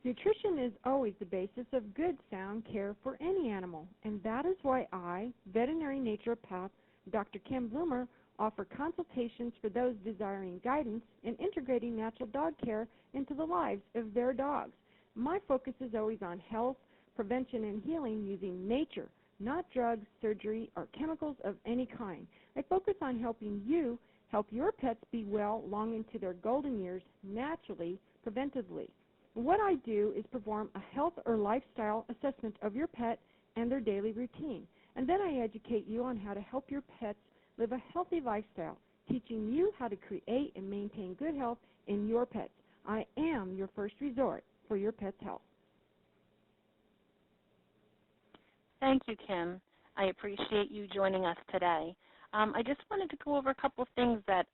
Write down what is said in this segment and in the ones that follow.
Nutrition is always the basis of good, sound care for any animal, and that is why I, veterinary naturopath Dr. Kim Bloomer, offer consultations for those desiring guidance in integrating natural dog care into the lives of their dogs. My focus is always on health, prevention, and healing using nature, not drugs, surgery, or chemicals of any kind. I focus on helping you help your pets be well long into their golden years naturally, preventively. What I do is perform a health or lifestyle assessment of your pet and their daily routine, and then I educate you on how to help your pets live a healthy lifestyle, teaching you how to create and maintain good health in your pets. I am your first resort for your pet's health. Thank you, Kim. I appreciate you joining us today. I just wanted to go over a couple of things that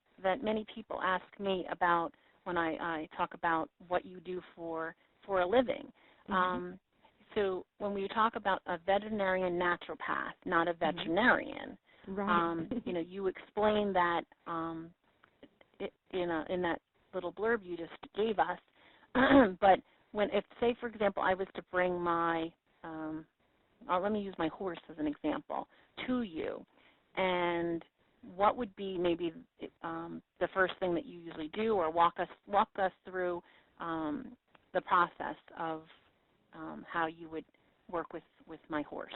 many people ask me about when I talk about what you do for a living. So when we talk about a veterinarian naturopath, not a veterinarian, right. You explain that in that little blurb you just gave us. But if, say, for example, I was to bring my, let me use my horse as an example, to you, and what would be maybe the first thing that you usually do, or walk us through the process of how you would work with my horse?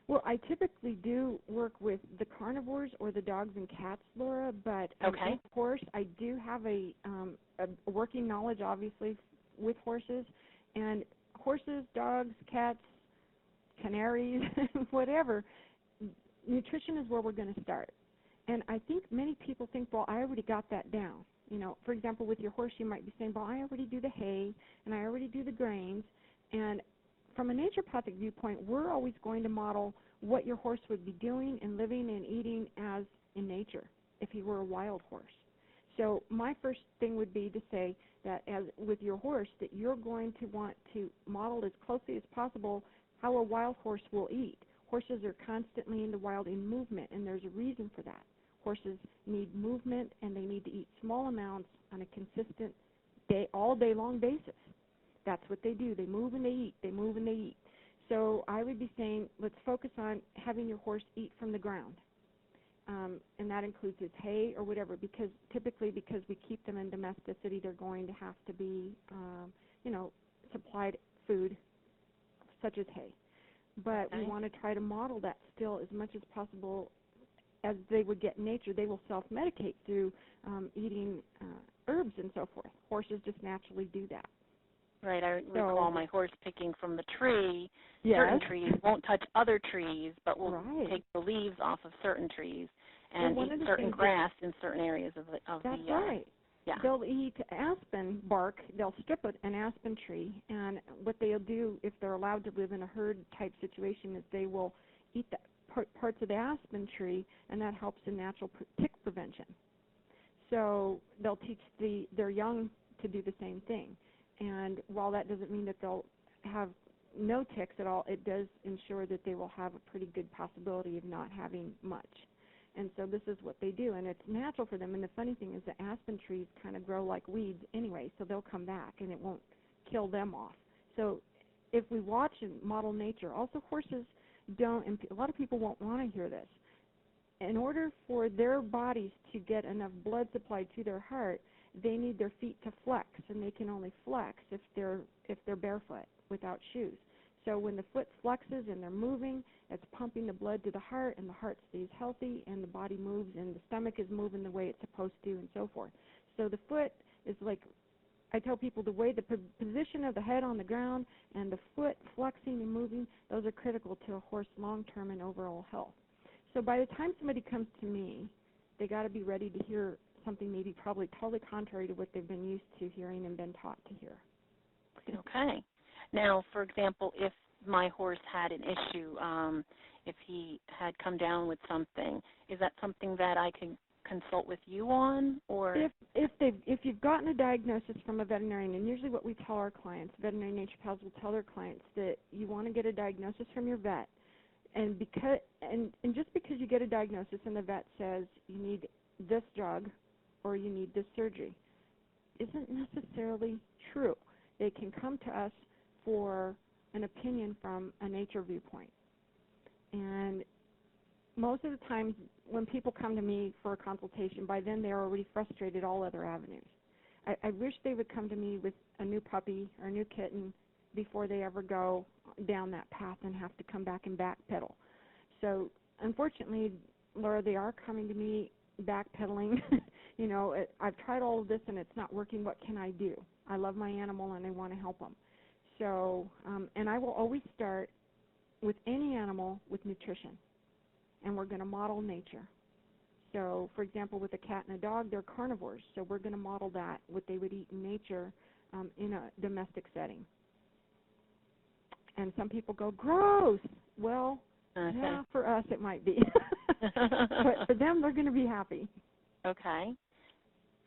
Well, I typically do work with the carnivores or the dogs and cats, Laura, but of course I do have a working knowledge, obviously, with horses. And horses, dogs, cats, canaries, whatever, nutrition is where we're going to start. And I think many people think, well, I already got that down. For example, with your horse, you might be saying, well, I already do the hay, and I already do the grains. And from a naturopathic viewpoint, we're always going to model what your horse would be doing and living and eating as in nature if he were a wild horse. So my first thing would be to say that as with your horse, that you're going to want to model as closely as possible how a wild horse will eat. Horses are constantly in the wild in movement, and there's a reason for that. Horses need movement, and they need to eat small amounts on a consistent all day long basis. That's what they do. They move and they eat. They move and they eat. So I would be saying, let's focus on having your horse eat from the ground. And that includes his hay or whatever, because typically because we keep them in domesticity, they're going to have to be, supplied food such as hay. But we want to try to model that still as much as possible as they would get in nature. They will self-medicate through eating herbs and so forth. Horses just naturally do that. Right, I recall my horse picking from the tree. Certain trees won't touch other trees, but will take the leaves off of certain trees and eat certain grass in certain areas of the. That's right. Yeah. They'll eat aspen bark. They'll strip an aspen tree, and what they'll do if they're allowed to live in a herd-type situation is they will eat the parts of the aspen tree, and that helps in natural tick prevention. So they'll teach their young to do the same thing. And while that doesn't mean that they'll have no ticks at all, it does ensure that they will have a pretty good possibility of not having much. And so this is what they do, and it's natural for them. And the funny thing is the aspen trees kind of grow like weeds anyway, so they'll come back, and it won't kill them off. So if we watch and model nature, also horses don't, and a lot of people won't want to hear this, in order for their bodies to get enough blood supply to their heart, they need their feet to flex, and they can only flex if they're barefoot without shoes. So when the foot flexes and they're moving, it's pumping the blood to the heart, and the heart stays healthy, and the body moves, and the stomach is moving the way it's supposed to, and so forth. So the foot is like, I tell people, the way the position of the head on the ground and the foot flexing and moving, those are critical to a horse long-term and overall health. So by the time somebody comes to me, they got to be ready to hear something maybe probably totally contrary to what they've been used to hearing and been taught to hear. Okay. Now, for example, if my horse had an issue, if he had come down with something, is that something that I can consult with you on? Or if you've gotten a diagnosis from a veterinarian, and usually what we tell our clients, veterinary naturopaths will tell their clients that you want to get a diagnosis from your vet, and just because you get a diagnosis and the vet says you need this drug or you need this surgery isn't necessarily true. they can come to us for an opinion from a nature viewpoint. And most of the times when people come to me for a consultation, by then they're already frustrated all other avenues. I wish they would come to me with a new puppy or a new kitten before they ever go down that path and have to come back and backpedal. So unfortunately, Laura, they are coming to me backpedaling. You know, I've tried all of this and it's not working. What can I do? I love my animal and I want to help them. So, and I will always start with any animal with nutrition, and we're going to model nature. So, for example, with a cat and a dog, they're carnivores, so we're going to model that, what they would eat in nature in a domestic setting. And some people go, gross. Well, okay. Yeah, for us it might be. But for them, they're going to be happy. Okay.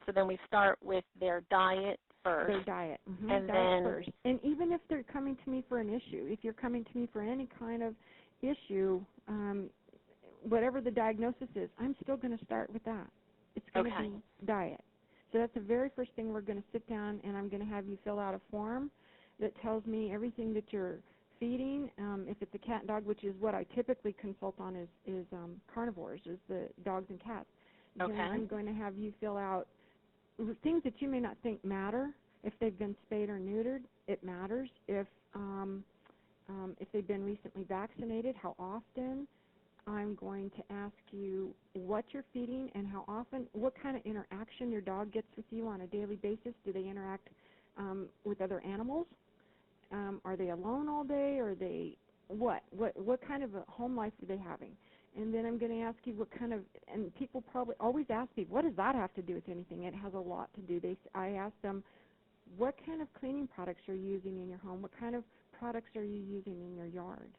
So then we start with their diet first. Their diet. Mm-hmm. And diet then first. And even if they're coming to me for an issue, if you're coming to me for any kind of issue, whatever the diagnosis is, I'm still going to start with that. It's going to be diet. So that's the very first thing. We're going to sit down and I'm going to have you fill out a form that tells me everything that you're feeding. If it's a cat and dog, which is what I typically consult on, is carnivores, is the dogs and cats. Okay. Then I'm going to have you fill out things that you may not think matter. If they've been spayed or neutered, it matters. If they've been recently vaccinated, how often. I'm going to ask you what you're feeding and how often, what kind of interaction your dog gets with you on a daily basis. Do they interact with other animals? Are they alone all day? Or are they what kind of a home life are they having? And then I'm going to ask you what kind of, and people probably always ask me, what does that have to do with anything? It has a lot to do. I ask them, what kind of cleaning products are you using in your home? What kind of products are you using in your yard?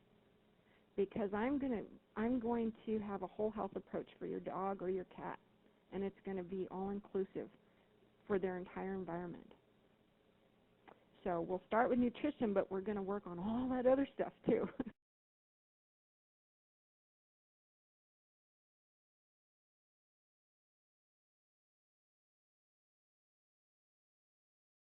Because I'm going to have a whole health approach for your dog or your cat, and it's going to be all-inclusive for their entire environment. So we'll start with nutrition, but we're going to work on all that other stuff too.